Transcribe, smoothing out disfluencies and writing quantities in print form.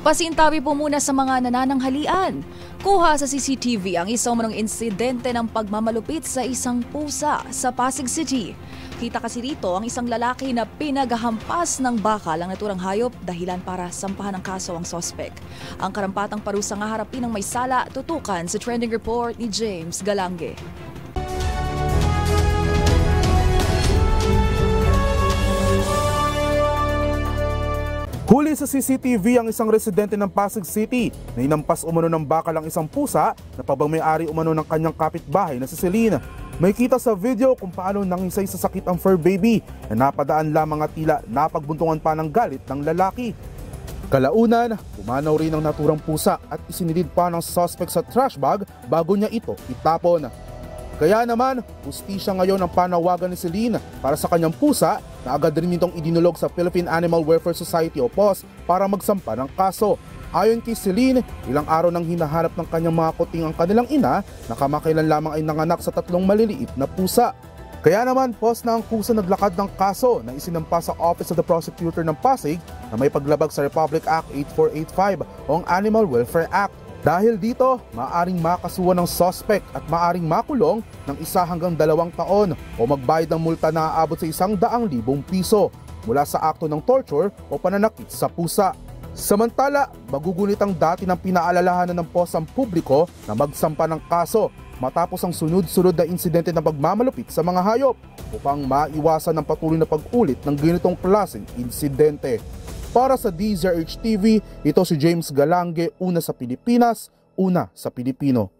Pasintabi po muna sa mga nanananghalian. Kuha sa CCTV ang isang umanong insidente ng pagmamalupit sa isang pusa sa Pasig City. Kita kasi rito ang isang lalaki na pinaghahampas ng bakal ang naturang hayop dahilan para sampahan ng kaso ang sospek. Ang karampatang parusa nga harapin ng may sala, tutukan sa trending report ni James Galange. Huli sa CCTV ang isang residente ng Pasig City na inampas umano ng bakal ang isang pusa na pabang-may-ari umano ng kanyang kapitbahay na si Celine. May kita sa video kung paano nangisay sa sakit ang fur baby na napadaan lamang at tila napagbuntungan pa ng galit ng lalaki. Kalaunan, pumanaw rin ang naturang pusa at isinilid pa ng suspect sa trash bag bago niya ito itapon. Kaya naman, hustisya ngayon ang panawagan ni Celine para sa kanyang pusa na agad rin itong idinulog sa Philippine Animal Welfare Society o PAWS para magsampa ng kaso. Ayon kay Celine, ilang araw nang hinahanap ng kanyang mga kuting ang kanilang ina na kamakailan lamang ay nanganak sa 3 maliliit na pusa. Kaya naman, PAWS na ang kusa naglakad ng kaso na isinampa sa Office of the Prosecutor ng Pasig na may paglabag sa Republic Act 8485 o ang Animal Welfare Act. Dahil dito, maaring makasuhan ng suspect at maaring makulong ng 1 hanggang 2 taon o magbayad ng multa na aabot sa 100,000 piso mula sa akto ng torture o pananakit sa pusa. Samantala, magugunit ang dati ng pinaalalahanan ng PAWS ang publiko na magsampa ng kaso matapos ang sunod-sunod na insidente ng pagmamalupit sa mga hayop upang maiwasan ang patuloy na pag-ulit ng ganitong klaseng insidente. Para sa DZRH TV, ito si James Galange, una sa Pilipinas, una sa Pilipino.